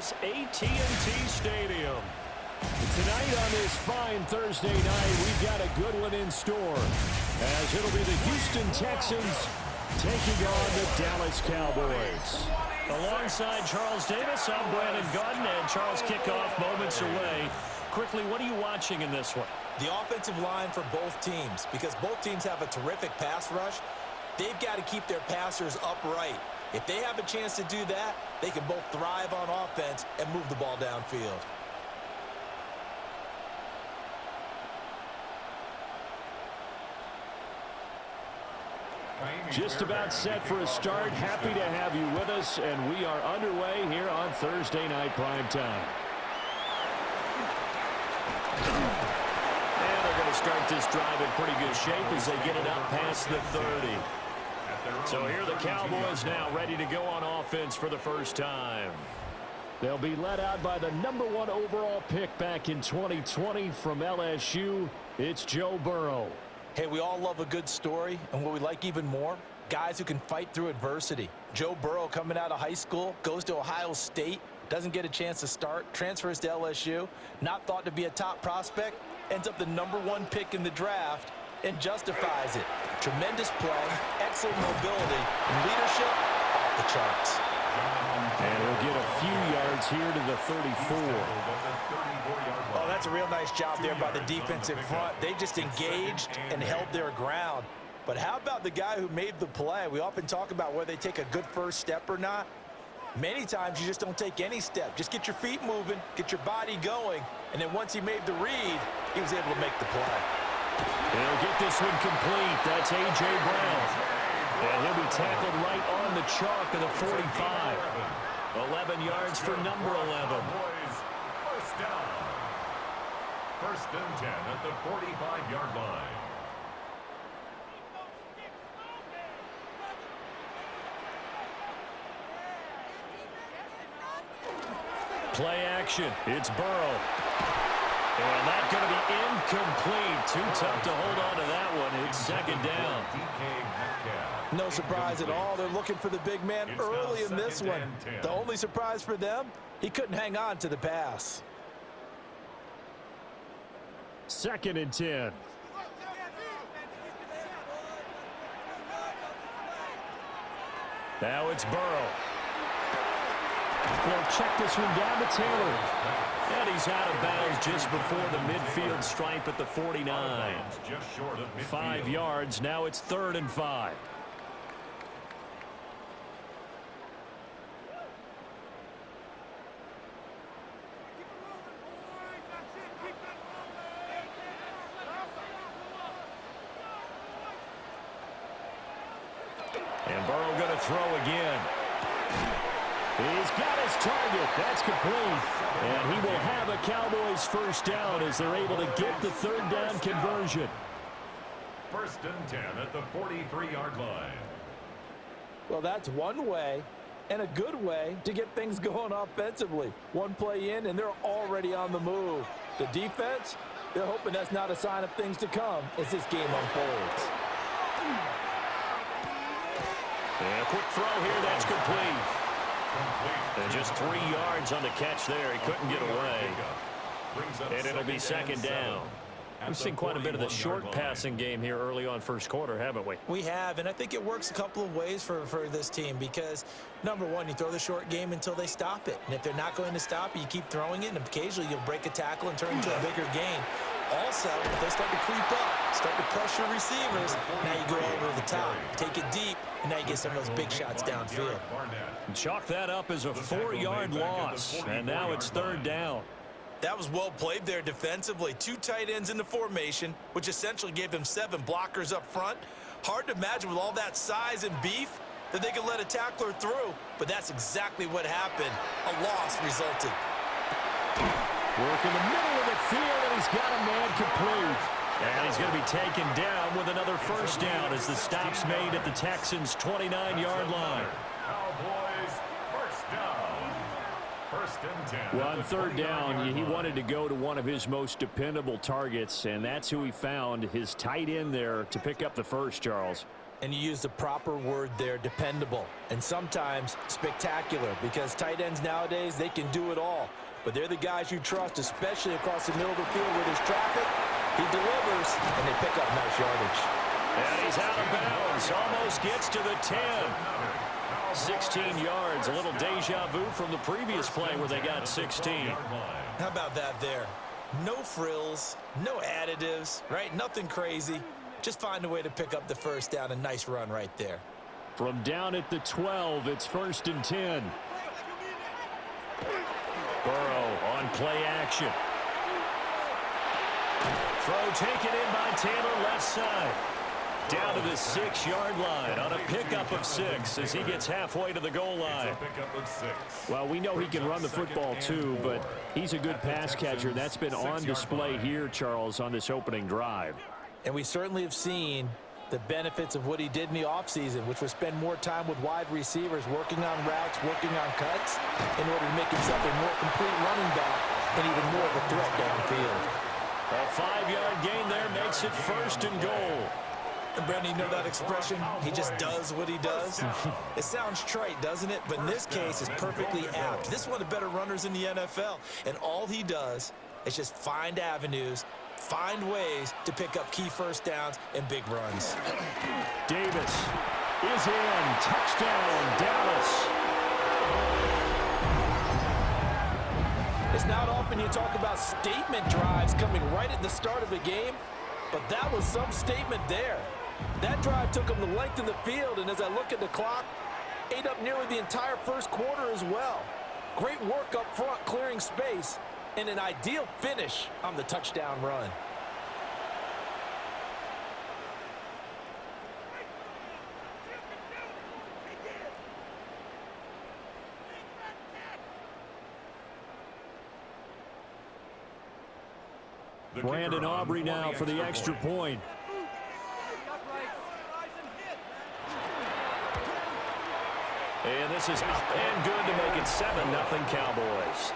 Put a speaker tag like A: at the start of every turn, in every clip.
A: Dallas AT&T Stadium. Tonight on this fine Thursday night, we've got a good one in store, as it'll be the Houston Texans taking on the Dallas Cowboys. Alongside Charles Davis, I'm Brandon Gaudin, and Charles, kickoff moments away. Quickly, what are you watching in this one?
B: The offensive line for both teams, because both teams have a terrific pass rush. They've got to keep their passers upright. If they have a chance to do that, they can both thrive on offense and move the ball downfield.
A: Just about set for a start. Happy to have you with us, and we are underway here on Thursday Night Primetime. And they're going to start this drive in pretty good shape as they get it up past the 30. So here are the Cowboys now ready to go on offense for the first time. They'll be led out by the #1 overall pick back in 2020 from LSU. It's Joe Burrow.
B: Hey, we all love a good story, and what we like even more, guys who can fight through adversity. Joe Burrow coming out of high school, goes to Ohio State, doesn't get a chance to start, transfers to LSU, not thought to be a top prospect, ends up the #1 pick in the draft, and justifies it. Tremendous play, excellent mobility, and leadership off the charts.
A: And he'll get a few yards here to the 34.
B: Oh, that's a real nice job there by the defensive front. They just engaged and held their ground. But how about the guy who made the play? We often talk about whether they take a good first step or not. Many times you just don't take any step. Just get your feet moving, get your body going, and then once he made the read, he was able to make the play.
A: He'll get this one complete. That's A.J. Brown. And he'll be tackled right on the chalk of the 45. 11 yards for number 11.
C: First down. First and 10 at the 45-yard line.
A: Play action. It's Burrow. And that's going to be incomplete. Too tough to hold on to that one. It's second down.
B: No surprise at all. They're looking for the big man early in this one. The only surprise for them, he couldn't hang on to the pass.
A: Second and 10. Now it's Burrow. He'll check this one down to Taylor. And he's out of bounds just before the midfield stripe at the 49. 5 yards. Now it's 3rd and 5. And Burrow going to throw again. He's got his target. That's complete. And he will have a Cowboys first down as they're able to get the 3rd down conversion.
C: First and 10 at the 43-yard line.
B: Well, that's one way and a good way to get things going offensively. One play in, and they're already on the move. The defense, they're hoping that's not a sign of things to come as this game unfolds.
A: And a quick throw here. That's complete. And just 3 yards on the catch there. He couldn't get away. And it'll be second down. We've seen quite a bit of the short passing game here early on first quarter, haven't we?
B: We have, and I think it works a couple of ways for this team because, number one, you throw the short game until they stop it. And if they're not going to stop it, you keep throwing it, and occasionally you'll break a tackle and turn into a bigger gain. Also, if they start to creep up, start to pressure receivers, now you go over the top, take it deep, and now you get some of those big shots downfield.
A: Chalk that up as a 4-yard loss, and now it's 3rd down.
B: That was well played there defensively. 2 tight ends in the formation, which essentially gave them 7 blockers up front. Hard to imagine with all that size and beef that they could let a tackler through, but that's exactly what happened. A loss resulted.
A: Work in the middle of the field, and he's got a man complete. And he's going to be taken down with another first down as the stop's made at the Texans' 29-yard line.
C: Cowboys first down. First and 10.
A: Well, on 3rd down, he wanted to go to one of his most dependable targets, and that's who he found, his tight end there, to pick up the first, Charles.
B: And you use the proper word there, dependable, and sometimes spectacular, because tight ends nowadays, they can do it all. But they're the guys you trust, especially across the middle of the field where there's traffic. He delivers, and they pick up nice yardage.
A: And he's out of bounds, almost gets to the 10. 16 yards, a little deja vu from the previous play where they got 16.
B: How about that there? No frills, no additives, right? Nothing crazy. Just find a way to pick up the first down. A nice run right there.
A: From down at the 12, it's 1st and 10. Burrow on play action. Throw taken in by Taylor left side. Down to the 6-yard line on a pickup of 6 as he gets halfway to the goal line. Well, we know he can run the football too, but he's a good pass catcher. That's been on display here, Charles, on this opening drive.
B: And we certainly have seen the benefits of what he did in the offseason, which was spend more time with wide receivers, working on routes, working on cuts, in order to make himself a more complete running back and even more of a threat downfield.
A: A 5-yard gain there makes it 1st and goal.
B: And Brandon, you know that expression? He just does what he does. It sounds trite, doesn't it? But in this case, it's perfectly apt. This is one of the better runners in the NFL, and all he does is just find avenues, find ways to pick up key first downs and big runs.
A: Davis is in. Touchdown, Dallas.
B: It's not often you talk about statement drives coming right at the start of the game, but that was some statement there. That drive took them the length of the field, and as I look at the clock, ate up nearly the entire first quarter as well. Great work up front, clearing space, and an ideal finish on the touchdown run.
A: Brandon Aubrey now for the extra point. And this is up and good to make it 7-0 Cowboys.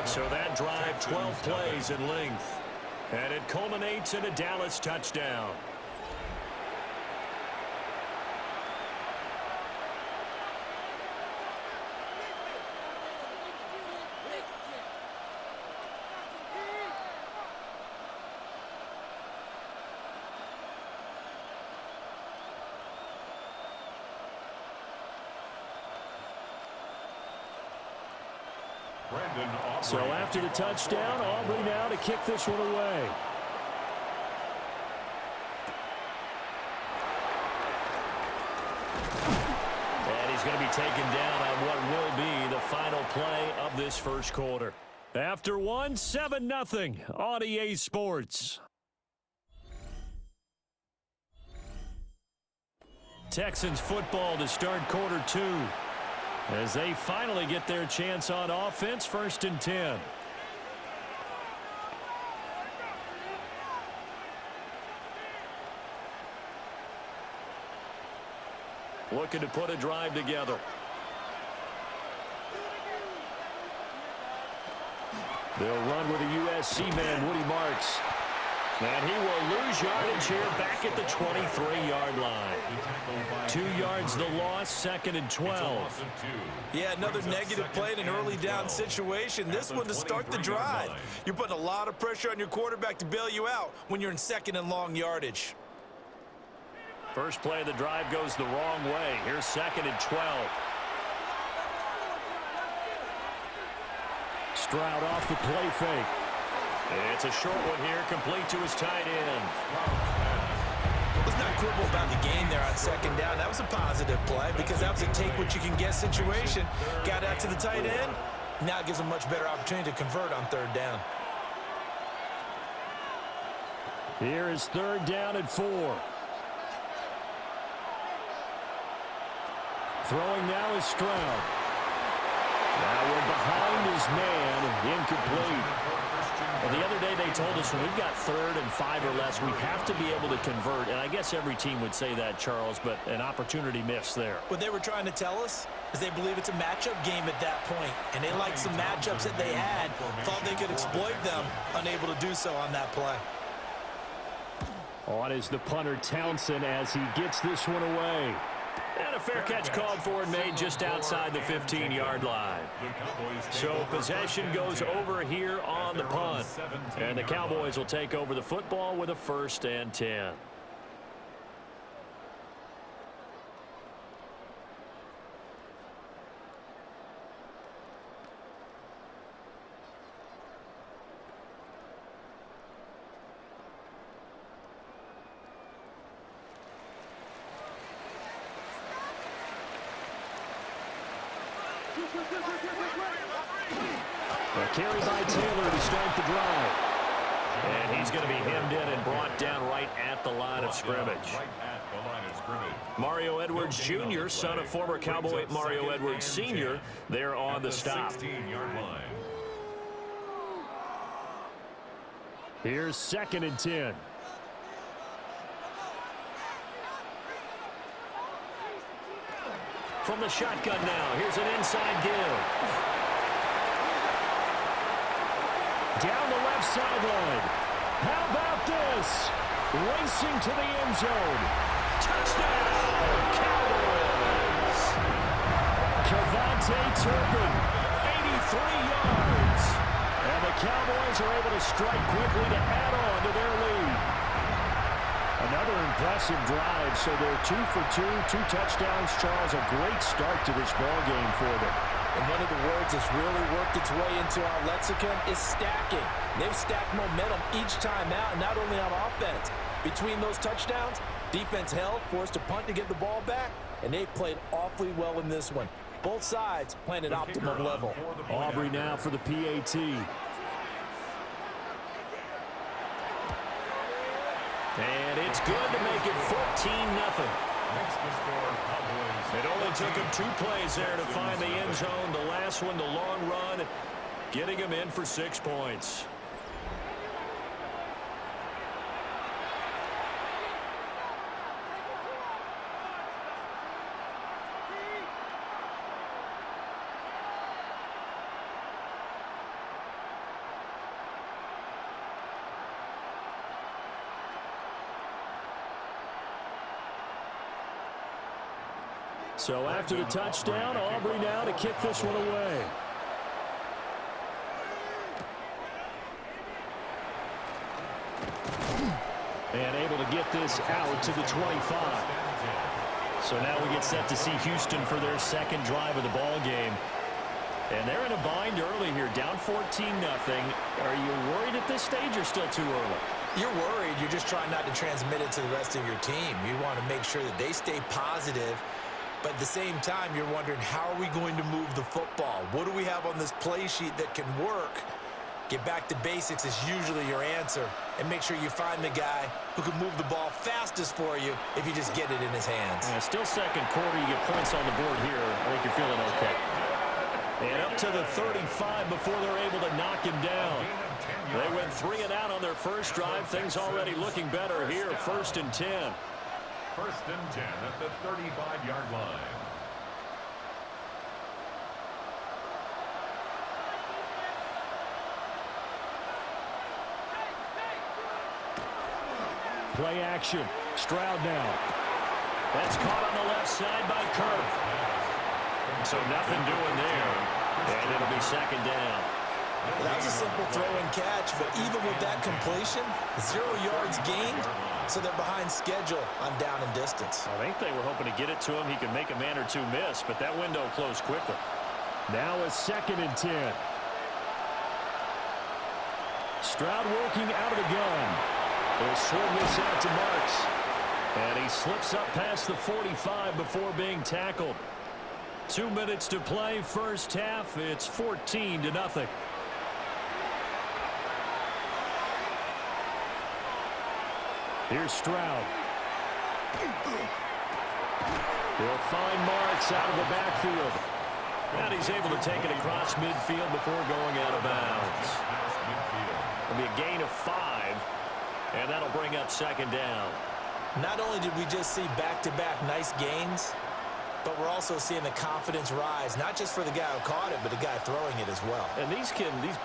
A: So that drive, 12 plays in length. And it culminates in a Dallas touchdown. So after the touchdown, Aubrey now to kick this one away. And he's going to be taken down on what will be the final play of this first quarter. After one, 7-0 on EA Sports. Texans football to start quarter 2. As they finally get their chance on offense, 1st and 10. Looking to put a drive together. They'll run with a USC man, Woody Marks. And he will lose yardage here back at the 23-yard line. 2 yards the loss, 2nd and 12.
B: Yeah, another negative play in an early down situation. This one to start the drive. You're putting a lot of pressure on your quarterback to bail you out when you're in 2nd and long yardage.
A: First play of the drive goes the wrong way. Here's 2nd and 12. Stroud off the play fake. It's a short one here, complete to his tight end.
B: Let's not quibble about the game there on 2nd down. That was a positive play because that was a take-what-you-can-get situation. Got out to the tight end. Now it gives a much better opportunity to convert on 3rd down.
A: Here is 3rd down and 4. Throwing now is Stroud. Now we're behind his man, incomplete. Well, the other day they told us when we've got 3rd and 5 or less, we have to be able to convert. And I guess every team would say that, Charles, but an opportunity missed there.
B: What they were trying to tell us is they believe it's a matchup game at that point. And they liked some matchups that they had, thought they could exploit them, unable to do so on that play.
A: On is the punter Townsend as he gets this one away.
D: And a fair catch called for and made just outside the 15-yard line. So possession goes over here on the punt. And the Cowboys will take over the football with a 1st and 10.
A: A carry by Taylor to start the drive.
D: And he's going to be hemmed in and brought down right at the line of scrimmage. Mario Edwards Jr., son of former Cowboy Mario Edwards Sr., there on the stop.
A: Here's 2nd and 10.
D: From the shotgun now, here's an inside give.
A: Down the left sideline. How about this? Racing to the end zone.
D: Touchdown, Cowboys!
A: Cavante Turpin, 83 yards. And the Cowboys are able to strike quickly to add on to their lead. Another impressive drive, so they're 2 for 2, 2 touchdowns. Charles, a great start to this ball game for them.
B: And one of the words that's really worked its way into our lexicon is stacking. They've stacked momentum each time out, and not only on offense. Between those touchdowns, defense held, forced a punt to get the ball back, and they've played awfully well in this one. Both sides playing at optimum level.
A: Aubrey now for the PAT.
D: And it's good to make it 14-0. It only took him 2 plays there to find the end zone. The last one, the long run, getting him in for 6 points.
A: So after the touchdown, Aubrey now to kick this one away. And able to get this out to the 25. So now we get set to see Houston for their 2nd drive of the ball game. And they're in a bind early here, down 14-0. Are you worried at this stage or still too early?
B: You're worried. You're just trying not to transmit it to the rest of your team. You want to make sure that they stay positive. But at the same time, you're wondering, how are we going to move the football? What do we have on this play sheet that can work? Get back to basics is usually your answer. And make sure you find the guy who can move the ball fastest for you if you just get it in his hands.
D: Yeah, still 2nd quarter. You get points on the board here. I think you're feeling okay.
A: And up to the 35 before they're able to knock him down.
D: They went 3 and out on their first drive. Things already looking better here. 1st and 10.
C: 1st and 10 at the 35-yard line.
A: Play action. Stroud now.
D: That's caught on the left side by Kirk. So nothing doing there. And it'll be 2nd down.
B: Well, that was a simple throw and catch, but even with that completion, 0 yards gained, so they're behind schedule on down and distance.
D: I think they were hoping to get it to him. He could make a man or 2 miss, but that window closed quickly.
A: Now a 2nd and 10. Stroud working out of the gun. He'll swing this out to Marks. And he slips up past the 45 before being tackled. 2 minutes to play, first half. It's 14-0. Here's Stroud. He'll find Marks out of the backfield. And he's able to take it across midfield before going out of bounds. It'll be a gain of 5. And that'll bring up 2nd down.
B: Not only did we just see back-to-back nice gains, but we're also seeing the confidence rise, not just for the guy who caught it, but the guy throwing it as well.
D: And these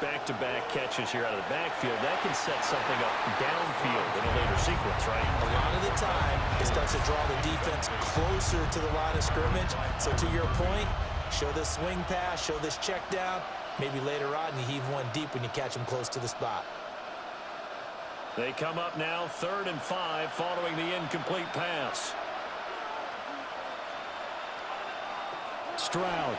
D: back-to-back catches here out of the backfield, that can set something up downfield in a later sequence, right?
B: A lot of the time, it starts to draw the defense closer to the line of scrimmage. So to your point, show this swing pass, show this check down. Maybe later on you heave one deep when you catch them close to the spot.
D: They come up now 3rd and 5 following the incomplete pass.
A: Stroud.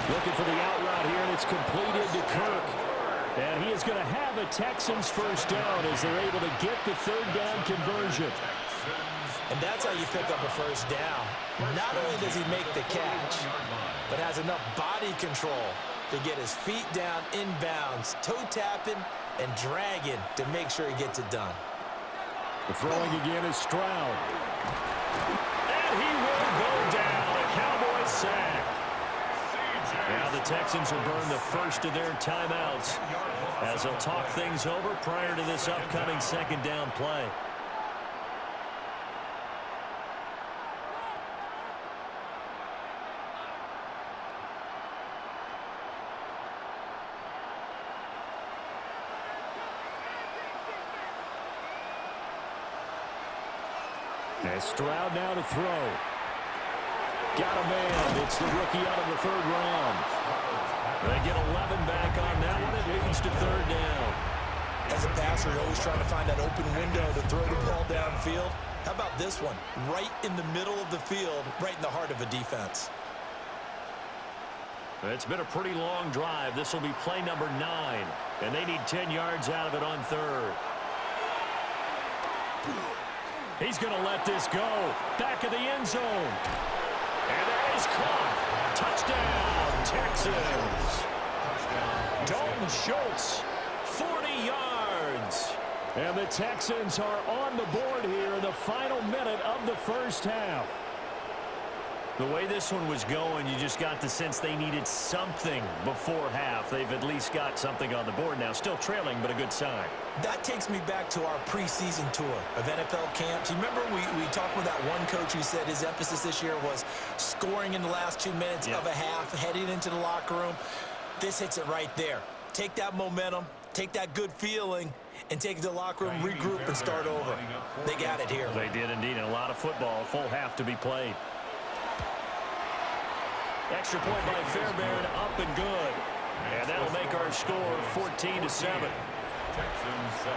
A: Looking for the out route here, and it's completed to Kirk. And he is going to have a Texans first down as they're able to get the 3rd down conversion.
B: And that's how you pick up a first down. Not only does he make the catch, but has enough body control to get his feet down inbounds, toe tapping and dragging to make sure he gets it done.
A: The throwing again is Stroud.
D: And he will go down. A Cowboys sack. Now the Texans will burn the first of their timeouts as they'll talk things over prior to this upcoming 2nd down play.
A: And Stroud now to throw. Got a man. It's the rookie out of the 3rd round. They get 11 back on that one. It leads to 3rd down.
B: As a passer, you're always trying to find that open window to throw the ball downfield. How about this one? Right in the middle of the field, right in the heart of a defense.
D: It's been a pretty long drive. This will be play number 9, and they need 10 yards out of it on 3rd.
A: He's going to let this go. Back of the end zone.
D: And that is caught. Touchdown, Texans.
A: Dalton Schultz, 40 yards. And the Texans are on the board here in the final minute of the first half.
D: The way this one was going, you just got the sense they needed something before half. They've at least got something on the board now. Still trailing, but a good sign.
B: That takes me back to our preseason tour of NFL camps. You remember we talked with that one coach who said his emphasis this year was scoring in the last 2 minutes of a half, heading into the locker room. This hits it right there. Take that momentum, take that good feeling, and take it to the locker room, regroup, and start over. They got it here.
D: They did indeed, and a lot of football, full half to be played. Extra point by Fairbairn, up and good. And that'll make our score 14-7.
C: Texans 7.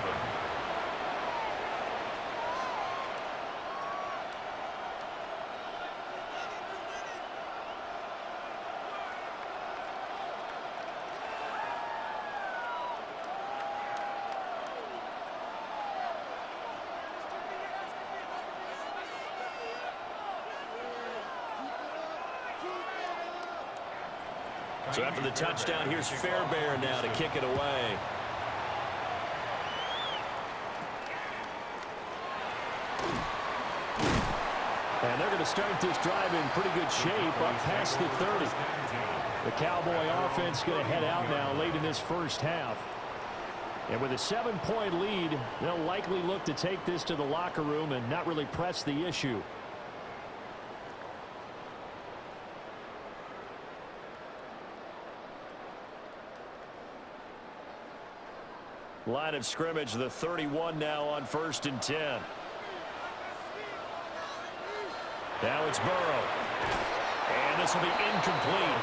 D: So after the touchdown, here's Fairbairn now to kick it away.
A: And they're going to start this drive in pretty good shape up past the 30. The Cowboy offense going to head out now late in this first half. And with a 7-point lead, they'll likely look to take this to the locker room and not really press the issue.
D: Line of scrimmage, the 31 now on 1st and 10. Now it's Burrow. And this will be incomplete.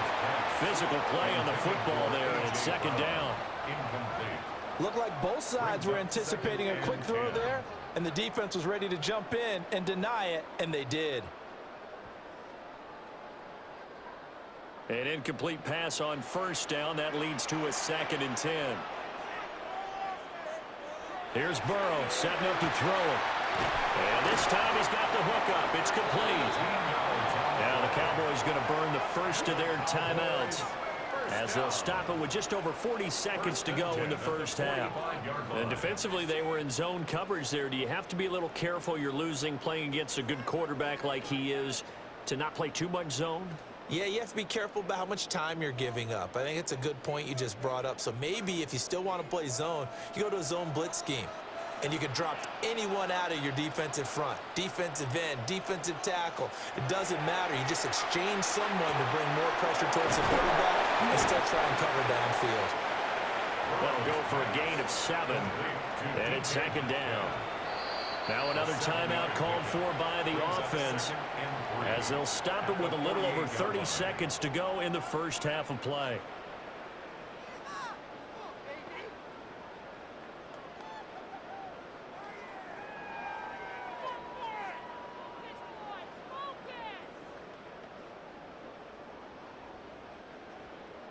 D: Physical play on the football there, and it's 2nd down.
B: Looked like both sides were anticipating a quick throw there, and the defense was ready to jump in and deny it, and they did.
D: An incomplete pass on 1st down. That leads to a 2nd and 10. Here's Burrow setting up to throw it. And this time he's got the hook up. It's complete. Now the Cowboys going to burn the first of their timeouts as they'll stop it with just over 40 seconds to go in the first half. And defensively, they were in zone coverage there. Do you have to be a little careful? You're losing playing against a good quarterback like he is to not play too much zone?
B: Yeah, you have to be careful about how much time you're giving up. I think it's a good point you just brought up. So maybe if you still want to play zone, you go to a zone blitz scheme. and you can drop anyone out of your defensive front. Defensive end, defensive tackle. It doesn't matter. You just exchange someone to bring more pressure towards the quarterback and still try and cover downfield.
D: That'll go for a gain of 7, and it's second down. Now another timeout called for by the offense as they'll stop it with a little over 30 seconds to go in the first half of play.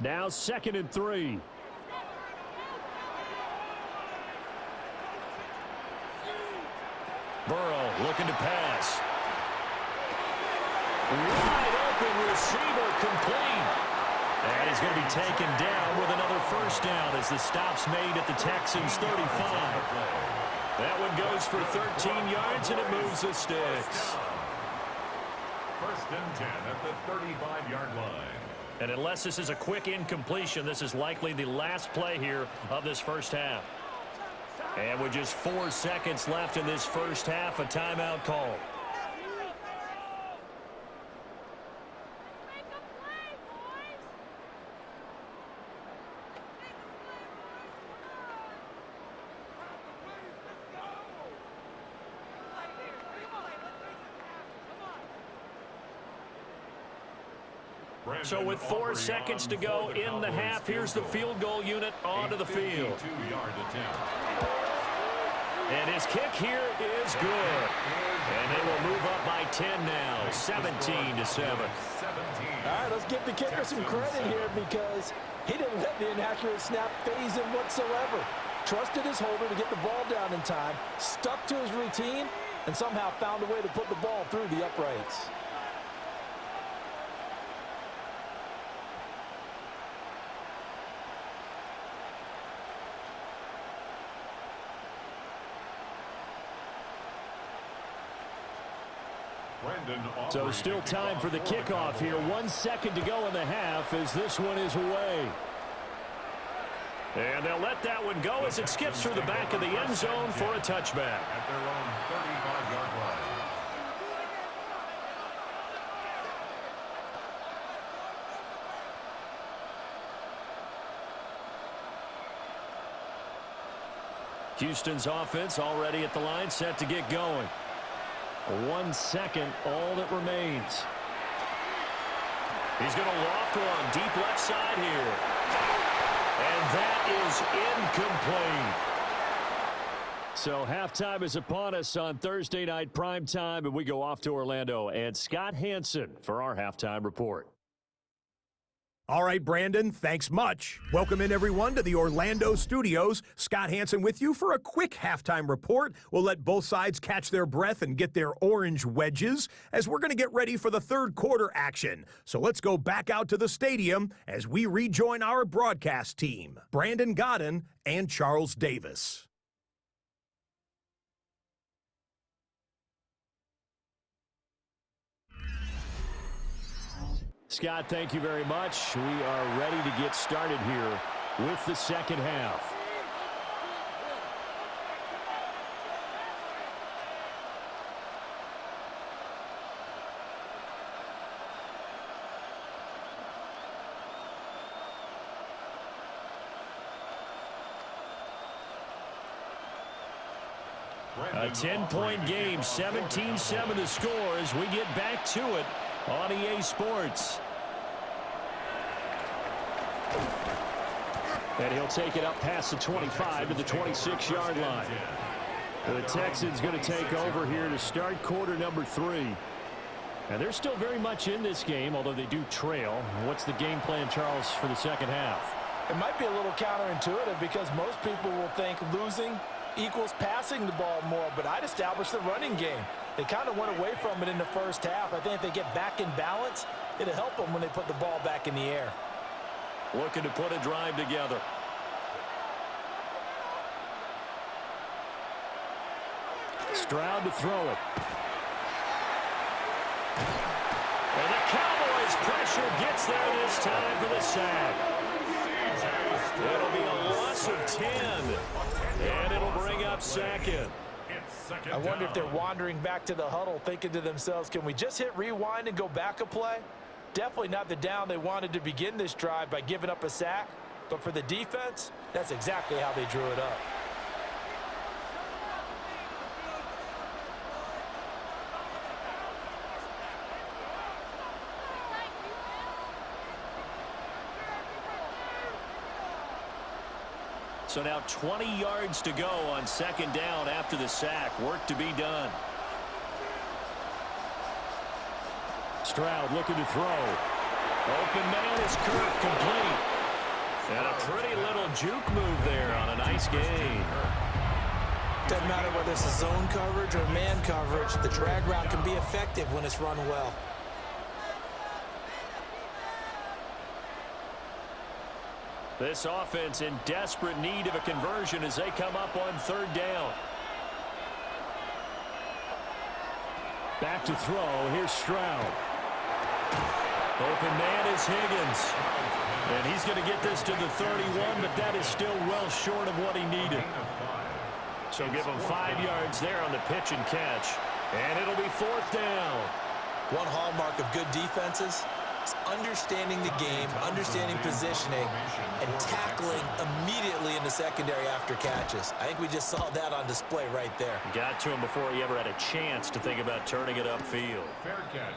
D: Now 2nd and 3. Burrow looking to pass. Wide open receiver complete. And he's going to be taken down with another first down as the stop's made at the Texans 35. That one goes for 13 yards and it moves the sticks.
C: 1st and 10 at the 35-yard line.
D: And unless this is a quick incompletion, this is likely the last play here of this first half. And with just 4 seconds left in this first half, a timeout call. So with 4 seconds to go in the half, here's the field goal unit onto the field. And his kick here is good. And they will move up by 10 now, 17-7.
B: All right, let's give the kicker some credit here because he didn't let the inaccurate snap phase him whatsoever. Trusted his holder to get the ball down in time, stuck to his routine, and somehow found a way to put the ball through the uprights.
D: So still time for the kickoff here. 1 second to go in the half as this one is away. And they'll let that one go as it skips through the back of the end zone for a touchback.
C: At their own 35-yard line.
D: Houston's offense already at the line, set to get going. 1 second, all that remains. He's going to loft one deep left side here. And that is incomplete. So halftime is upon us on Thursday night prime time, and we go off to Orlando. And Scott Hansen for our halftime report.
E: All right, Brandon, thanks much. Welcome in, everyone, to the Orlando studios. Scott Hansen with you for a quick halftime report. We'll let both sides catch their breath and get their orange wedges as we're going to get ready for the third quarter action. So let's go back out to the stadium as we rejoin our broadcast team, Brandon Godden and Charles Davis.
D: Scott, thank you very much. We are ready to get started here with the second half. A 10-point game, 17-7 to score as we get back to it on EA Sports. And he'll take it up past the 25 to the 26-yard line. The Texans going to take over here to start quarter number 3. And they're still very much in this game, although they do trail. What's the game plan, Charles, for the second half?
B: It might be a little counterintuitive because most people will think losing equals passing the ball more, but I'd establish the running game. They kind of went away from it in the first half. I think if they get back in balance, it'll help them when they put the ball back in the air.
D: Looking to put a drive together. Stroud to throw it. And the Cowboys pressure gets there this time for the sack. It'll be a loss of 10. And it'll bring up up second.
B: I wonder if they're wandering back to the huddle thinking to themselves, can we just hit rewind and go back a play? Definitely not the down they wanted to begin this drive by giving up a sack. But for the defense, that's exactly how they drew it up.
D: So now 20 yards to go on second down after the sack. Work to be done.
A: Stroud looking to throw.
D: Open man is Kirk, complete. And a pretty little juke move there on a nice gain.
B: Doesn't matter whether it's a zone coverage or man coverage, the drag route can be effective when it's run well.
D: This offense in desperate need of a conversion as they come up on third down.
A: Back to throw. Here's Stroud.
D: Open man is Higgins. And he's going to get this to the 31, but that is still well short of what he needed. So give him 5 yards there on the pitch and catch. And it'll be fourth down.
B: One hallmark of good defenses is understanding the game, understanding positioning, and tackling immediately in the secondary after catches. I think we just saw that on display right there.
D: Got to him before he ever had a chance to think about turning it upfield.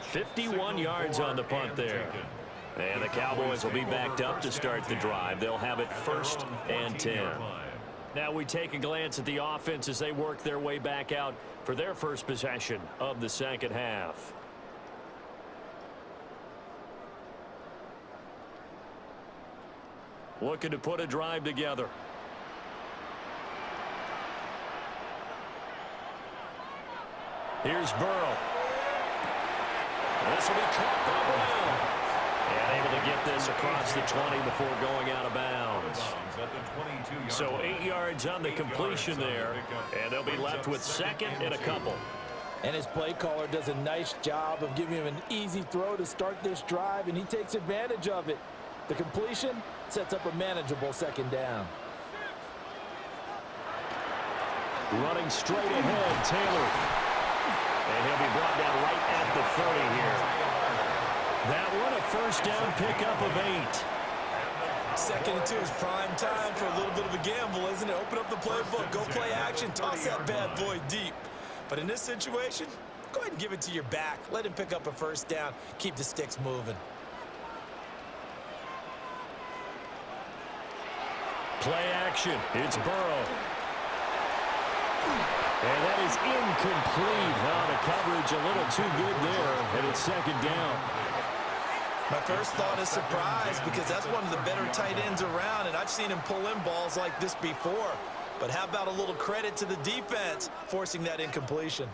D: 51 yards on the punt there. And the Cowboys will be backed up to start the drive. They'll have it 1st and 10. Now we take a glance at the offense as they work their way back out for their first possession of the second half. Looking to put a drive together. Here's Burrow. This will be caught by Brown. And able to get this across the 20 before going out of bounds. So 8 yards on the completion there, and they'll be left with second and a couple.
B: And his play caller does a nice job of giving him an easy throw to start this drive, and he takes advantage of it. The completion sets up a manageable second down.
D: Running straight ahead, Taylor. And he'll be brought down right at the 30 here. That one, a first down pickup of 8.
B: 2nd and 2 is prime time for a little bit of a gamble, isn't it? Open up the playbook, go play action, toss that bad boy deep. But in this situation, go ahead and give it to your back. Let him pick up a first down, keep the sticks moving.
D: Play action. It's Burrow. And that is incomplete. Now the coverage a little too good there, and it's second down.
B: My first thought is surprise because that's one of the better tight ends around, and I've seen him pull in balls like this before. But how about a little credit to the defense forcing that incompletion?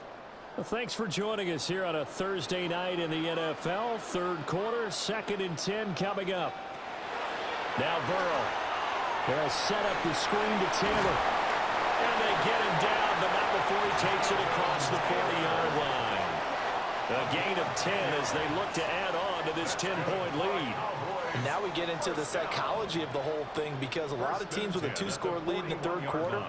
D: Well, thanks for joining us here on a Thursday night in the NFL. Third quarter, 2nd and 10 coming up. Now Burrow. They'll set up the screen to Taylor. And they get him down, but not before he takes it across the 40-yard line. A gain of 10 as they look to add on to this 10-point lead.
B: And now we get into the psychology of the whole thing because a lot of teams with a 2-score lead in the third quarter,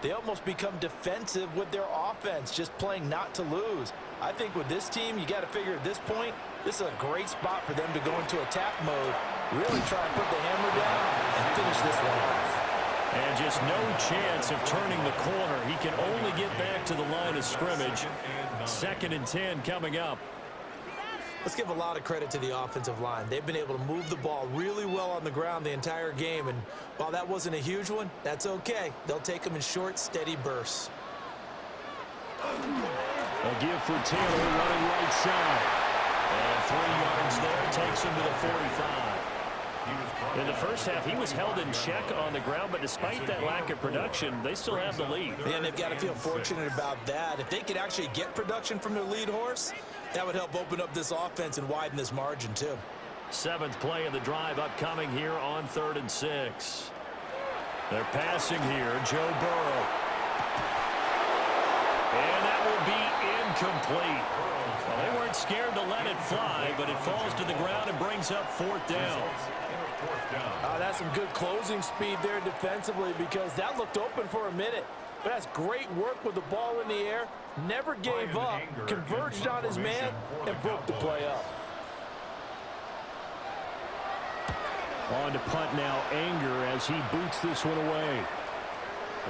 B: they almost become defensive with their offense, just playing not to lose. I think with this team, you got to figure at this point, this is a great spot for them to go into attack mode, really try and put the hammer down and finish this one off.
D: And just no chance of turning the corner. He can only get back to the line of scrimmage. 2nd and 10 coming up.
B: Let's give a lot of credit to the offensive line. They've been able to move the ball really well on the ground the entire game. And while that wasn't a huge one, that's okay. They'll take them in short, steady bursts.
D: A give for Taylor running right side. And 3 yards there takes him to the 45. In the first half, he was held in check on the ground, but despite that lack of production, they still have the lead.
B: And they've got to feel fortunate about that. If they could actually get production from their lead horse, that would help open up this offense and widen this margin, too.
D: 7th play of the drive upcoming here on 3rd and 6. They're passing here, Joe Burrow. And that will be incomplete. Well, they weren't scared to let it fly, but it falls to the ground and brings up 4th down.
B: That's some good closing speed there defensively because that looked open for a minute. but that's great work with the ball in the air. Never gave up, converged on his man, and broke the play up.
D: On to punt now, Anger, as he boots this one away.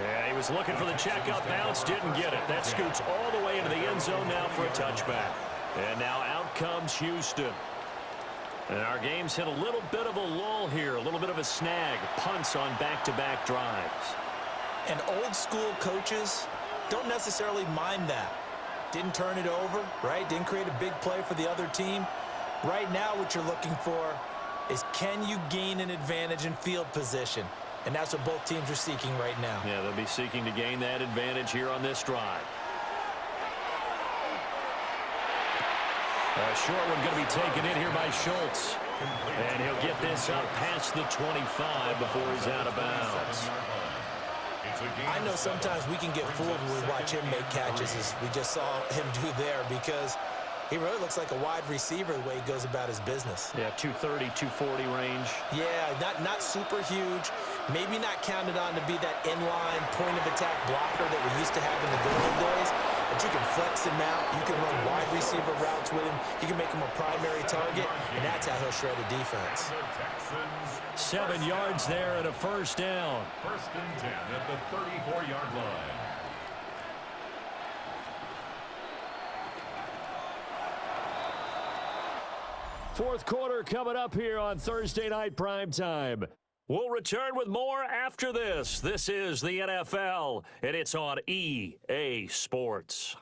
D: Yeah, he was looking for the checkup bounce, didn't get it. That scoots all the way into the end zone now for a touchback. And now out comes Houston. And our game's hit a little bit of a lull here, a little bit of a snag. Punts on back-to-back drives.
B: And old school coaches don't necessarily mind that. Didn't turn it over, right? Didn't create a big play for the other team. Right now what you're looking for is, can you gain an advantage in field position? And that's what both teams are seeking right now.
D: Yeah, they'll be seeking to gain that advantage here on this drive. A short one going to be taken in here by Schultz. And he'll get this up past the 25 before he's out of bounds.
B: I know sometimes we can get fooled when we watch him make catches, as we just saw him do there, because he really looks like a wide receiver the way he goes about his business.
D: Yeah, 230, 240 range.
B: Yeah, not super huge. Maybe not counted on to be that inline point-of-attack blocker that we used to have in the good old days. But you can flex him out. You can run wide receiver routes with him. You can make him a primary target, and that's how he'll shred a defense.
A: 7
D: yards there and a first down.
C: 1st and 10 at the 34-yard line.
A: Fourth quarter coming up here on Thursday Night Primetime.
D: We'll return with more after this. This is the NFL, and it's on EA Sports.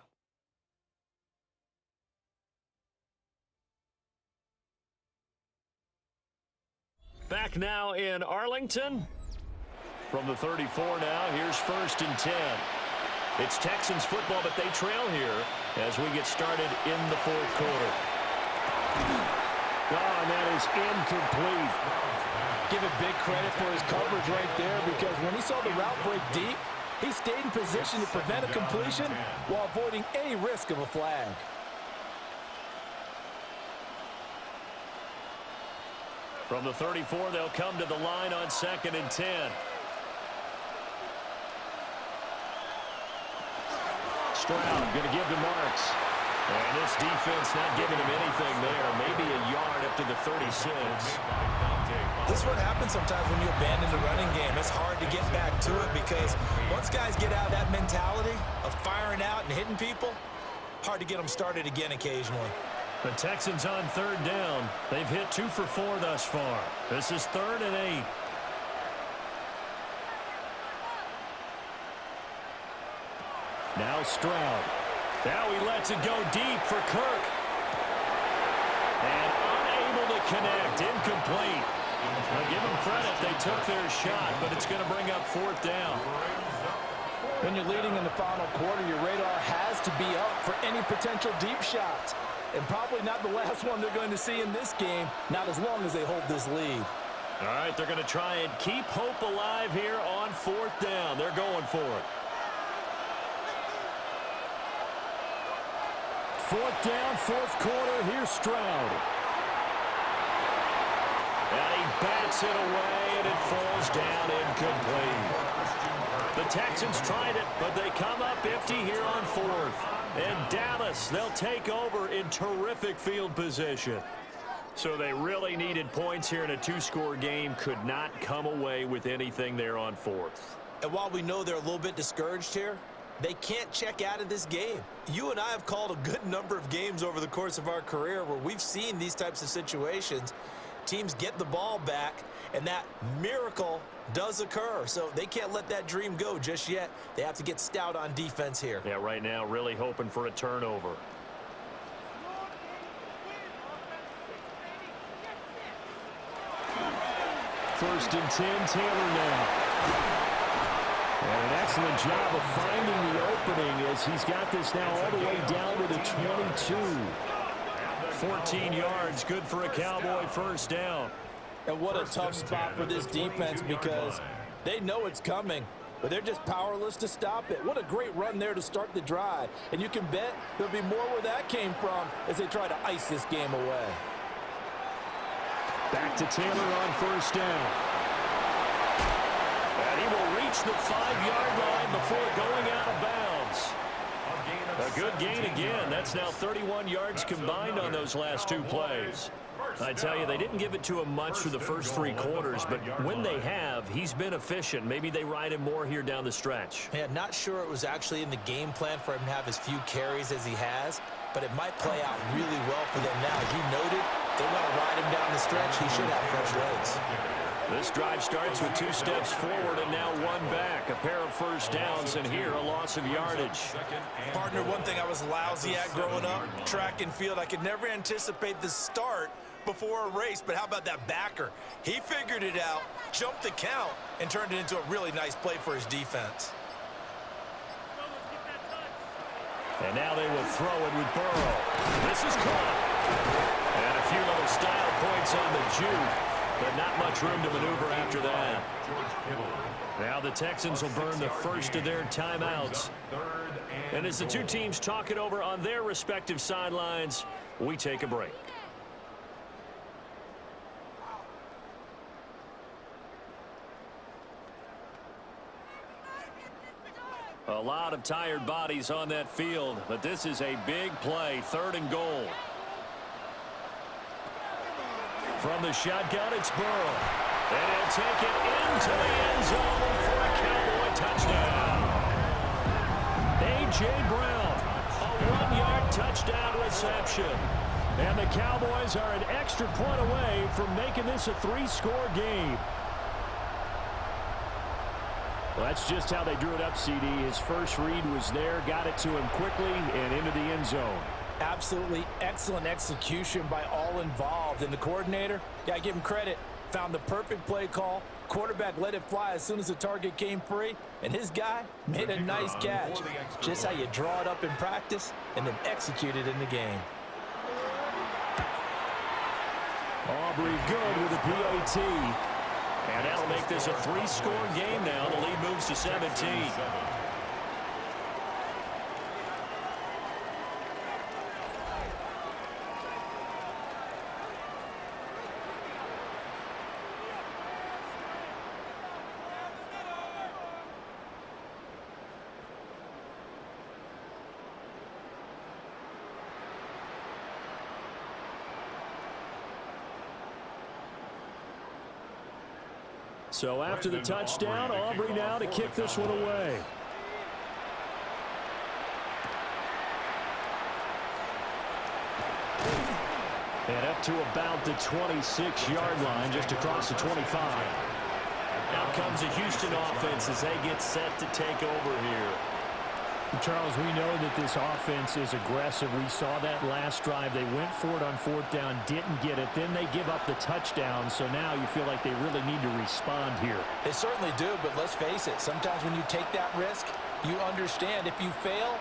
D: Back now in Arlington. From the 34 now, here's 1st and 10. It's Texans football, but they trail here as we get started in the fourth quarter.
A: Oh, and that is incomplete.
B: Give it big credit for his coverage right there, because when he saw the route break deep, he stayed in position to prevent a completion while avoiding any risk of a flag.
D: From the 34, they'll come to the line on 2nd and 10. Stroud going to give to Marks. And this defense not giving him anything there. Maybe a yard up to the 36.
B: This is what happens sometimes when you abandon the running game. It's hard to get back to it, because once guys get out of that mentality of firing out and hitting people, hard to get them started again occasionally.
D: The Texans on 3rd down. They've hit 2 for 4 thus far. This is 3rd and 8. Now Stroud. Now he lets it go deep for Kirk. And unable to connect. Incomplete. I'll give them credit. They took their shot, but it's going to bring up 4th down.
B: When you're leading in the final quarter, your radar has to be up for any potential deep shots. And probably not the last one they're going to see in this game, not as long as they hold this lead.
D: All right, they're going to try and keep hope alive here on 4th down. They're going for it.
A: 4th down, 4th quarter. Here's Stroud.
D: And he bats it away, and it falls down incomplete. The Texans tried it, but they come up empty here on 4th. And Dallas, they'll take over in terrific field position. So they really needed points here in a 2-score game. Could not come away with anything there on 4th.
B: And while we know they're a little bit discouraged here, they can't check out of this game. You and I have called a good number of games over the course of our career where we've seen these types of situations. Teams get the ball back, and that miracle does occur. So they can't let that dream go just yet. They have to get stout on defense here.
D: Yeah, right now really hoping for a turnover.
A: First and 10, Taylor now. And an excellent job of finding the opening as he's got this now all the way down to the 22.
D: 14 yards, good for a Cowboy first down.
B: And what a tough spot for this defense, because they know it's coming, but they're just powerless to stop it. What a great run there to start the drive. And you can bet there'll be more where that came from as they try to ice this game away.
A: Back to Taylor on first down.
D: And he will reach reach the 5-yard line before going out of bounds. A good gain again. That's now 31 yards combined on those last two plays. I tell you, they didn't give it to him much through the first 3 quarters, but when they have, he's been efficient. Maybe they ride him more here down the stretch.
B: Yeah, not sure it was actually in the game plan for him to have as few carries as he has, but it might play out really well for them now. As you noted, they want to ride him down the stretch. He should have fresh legs.
D: This drive starts with 2 steps forward and now 1 back. A pair of first downs, and here a loss of yardage.
B: Partner, one thing I was lousy at growing up, track and field, I could never anticipate the start before a race, but how about that backer? He figured it out, jumped the count, and turned it into a really nice play for his defense.
D: And now they will throw it with Burrow. This is caught. And a few little style points on the juke, but not much room to maneuver after that. Now the Texans will burn the first of their timeouts. And as the two teams talk it over on their respective sidelines, we take a break. A lot of tired bodies on that field, but this is a big play, 3rd and goal. From the shotgun, it's Burrow. And he'll take it into the end zone for a Cowboy touchdown. A.J. Brown, a 1-yard touchdown reception. And the Cowboys are an extra point away from making this a 3-score game. Well, that's just how they drew it up, CD. His first read was there, got it to him quickly, and into the end zone.
B: Absolutely excellent execution by all involved. And the coordinator, got to give him credit, found the perfect play call. Quarterback let it fly as soon as the target came free, and his guy made a nice catch. Just how you draw it up in practice and then execute it in the game.
D: Aubrey good with a PAT. And that'll make this a 3-score game now. The lead moves to 17. So after the touchdown, Aubrey now to kick this one away. And up to about the 26-yard line, just across the 25. Now comes the Houston offense as they get set to take over here.
F: Charles, we know that this offense is aggressive. We saw that last drive. They went for it on 4th down, didn't get it. Then they give up the touchdown, so now you feel like they really need to respond here.
B: They certainly do, but let's face it. Sometimes when you take that risk, you understand if you fail,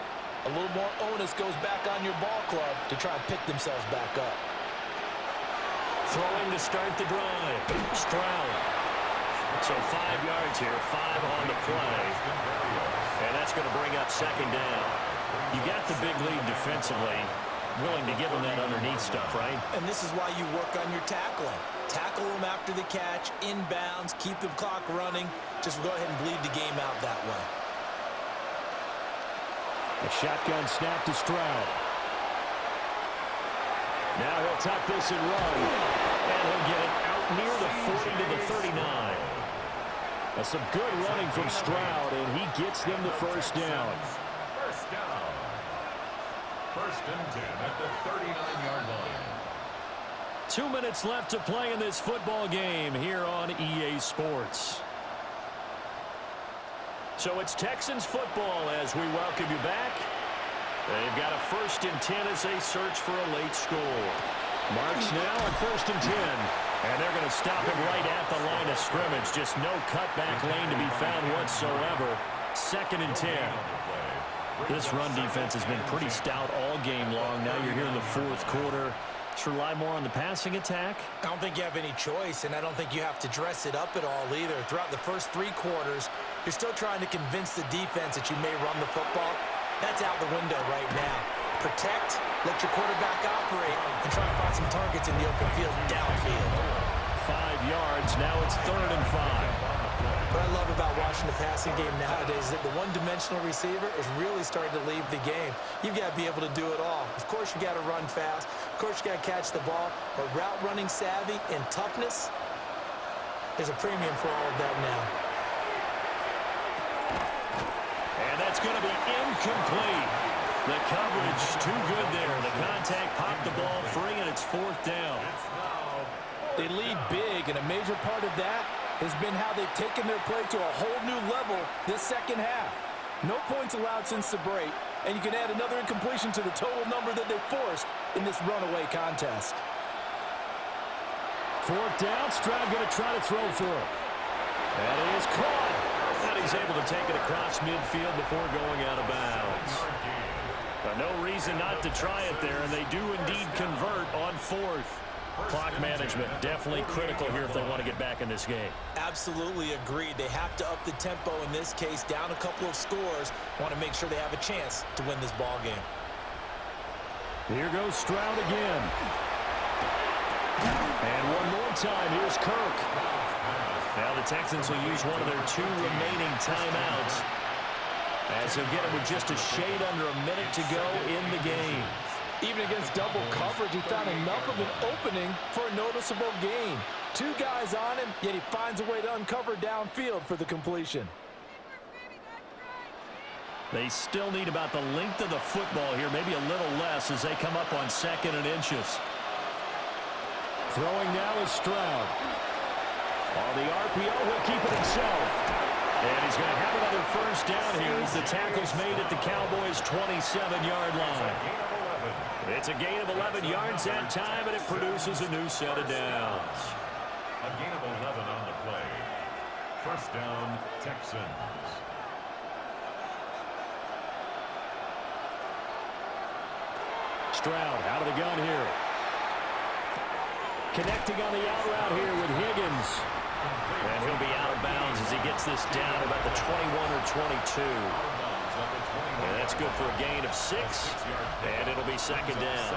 B: a little more onus goes back on your ball club to try and pick themselves back up.
D: Throwing to start the drive. Stroud. So 5 yards here, 5 on the play. And that's going to bring up 2nd down. You got the big lead defensively. Willing to give them that underneath stuff, right?
B: And this is why you work on your tackling. Tackle them after the catch, inbounds, keep the clock running. Just go ahead and bleed the game out that way.
D: A shotgun snap to Stroud. Now he'll tuck this and run. And he'll get it out near the 40 to the 39. That's some good running from Stroud, and he gets them the first down.
C: First down. 1st and 10 at the 39-yard line.
D: 2 minutes left to play in this football game here on EA Sports. So it's Texans football as we welcome you back. They've got a 1st and 10 as they search for a late score. Marks now at 1st and 10. And they're going to stop him right at the line of scrimmage. Just no cutback lane to be found whatsoever. 2nd and 10. This run defense has been pretty stout all game long. Now you're here in the 4th quarter. Just rely more on the passing attack.
B: I don't think you have any choice, and I don't think you have to dress it up at all either. Throughout the first 3 quarters, you're still trying to convince the defense that you may run the football. That's out the window right now. Protect, let your quarterback operate, and try to find some targets in the open field downfield.
D: 5 yards, now it's 3rd and 5.
B: What I love about watching watching the passing game nowadays is that the one-dimensional receiver is really starting to leave the game. You've got to be able to do it all. Of course, you got to run fast. Of course, you got to catch the ball. But route running savvy and toughness, there's a premium for all of that now.
D: And that's going to be incomplete. The coverage too good there. The contact popped the ball free, and it's 4th down.
B: They lead big, and a major part of that has been how they've taken their play to a whole new level this second half. No points allowed since the break, and you can add another incompletion to the total number that they forced in this runaway contest.
F: 4th down, Stroud going to try to throw for it.
D: That is caught. And he's able to take it across midfield before going out of bounds. But no reason not to try it there, and they do indeed convert on 4th. Clock management definitely critical here if they want to get back in this game.
B: Absolutely agreed. They have to up the tempo in this case, down a couple of scores. Want to make sure they have a chance to win this ball game.
F: Here goes Stroud again.
D: And one more time, here's Kirk. Now the Texans will use one of their 2 remaining timeouts, as he'll get it with just a shade under a minute to go in the game.
B: Even against double coverage, he found enough of an opening for a noticeable gain. 2 guys on him, yet he finds a way to uncover downfield for the completion.
D: They still need about the length of the football here, maybe a little less as they come up on 2nd and inches.
F: Throwing now is Stroud.
D: On the RPO, he'll keep it himself. And he's going to have another 1st down here as the tackle's made at the Cowboys' 27-yard line. It's a gain of 11 yards that time, and it produces a new set of downs.
C: A gain of 11 on the play. 1st down, Texans.
F: Stroud out of the gun here. Connecting on the out route here with Higgins.
D: And he'll be out of bounds as he gets this down about the 21 or 22. And that's good for a gain of 6, and it'll be 2nd down.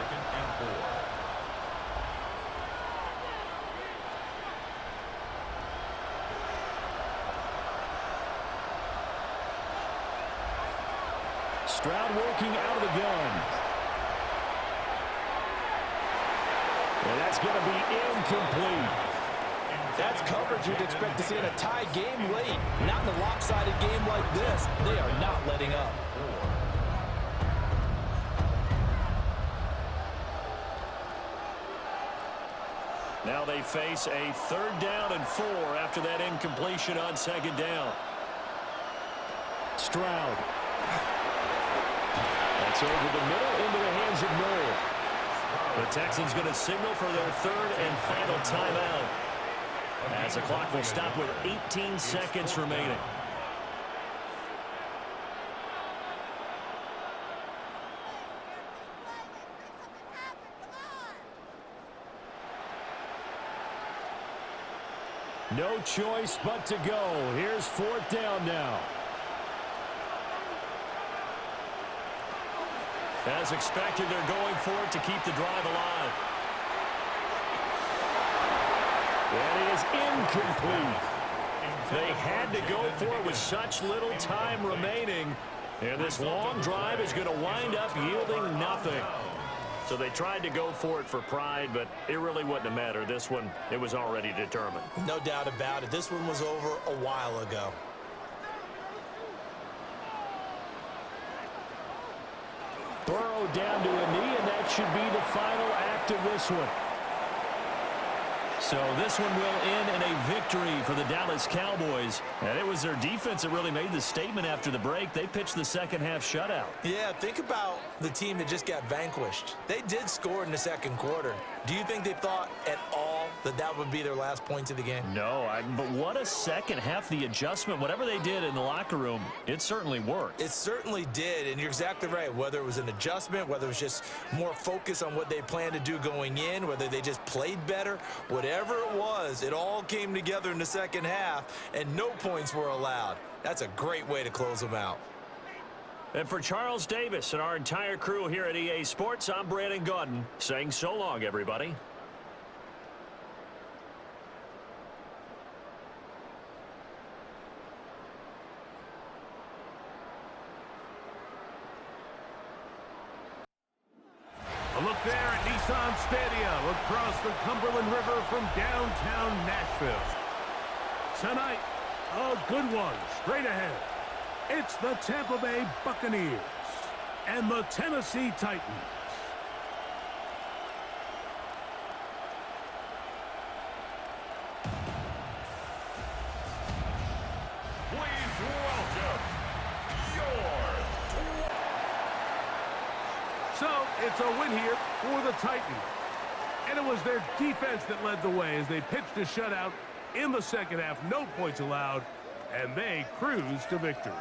F: Stroud working out of the gun. And that's going to be incomplete.
B: That's coverage you'd expect to see in a tie game late. Not in a lopsided game like this. They are not letting up.
D: Now they face a 3rd down and 4 after that incompletion on 2nd down.
F: Stroud. That's over the middle into the hands of Noel.
D: The Texans going to signal for their 3rd and final timeout, as the clock will stop with 18 seconds remaining.
F: No choice but to go. Here's 4th down now.
D: As expected, they're going for it to keep the drive alive.
F: That is incomplete.
D: They had to go for it with such little time remaining. And this long drive is going to wind up yielding nothing. So they tried to go for it for pride, but it really wouldn't have mattered. This one, it was already determined.
B: No doubt about it. This one was over a while ago.
F: Burrow down to a knee, and that should be the final act of this one.
D: So this one will end in a victory for the Dallas Cowboys. And it was their defense that really made the statement after the break. They pitched the 2nd half shutout.
B: Yeah, think about the team that just got vanquished. They did score in the 2nd quarter. Do you think they thought at all that that would be their last points of the game?
D: No, but what a 2nd half. The adjustment, whatever they did in the locker room, it certainly worked.
B: It certainly did, and you're exactly right. Whether it was an adjustment, whether it was just more focus on what they planned to do going in, whether they just played better, whatever it was, it all came together in the 2nd half, and no points were allowed. That's a great way to close them out.
D: And for Charles Davis and our entire crew here at EA Sports, I'm Brandon Gaudin saying so long, everybody.
G: look there at Nissan Stadium across the Cumberland River from downtown Nashville. Tonight, a good one straight ahead. It's the Tampa Bay Buccaneers and the Tennessee Titans.
C: Please welcome
G: So, it's a win here for the Titans. And it was their defense that led the way as they pitched a shutout in the second half. No points allowed, and they cruised to victory.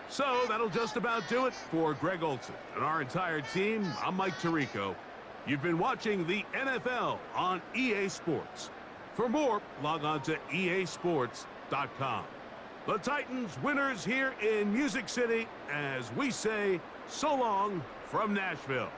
G: So, that'll just about do it for Greg Olson and our entire team. I'm Mike Tirico. You've been watching the NFL on EA Sports. For more, log on to easports.com. The Titans winners here in Music City as we say so long from Nashville.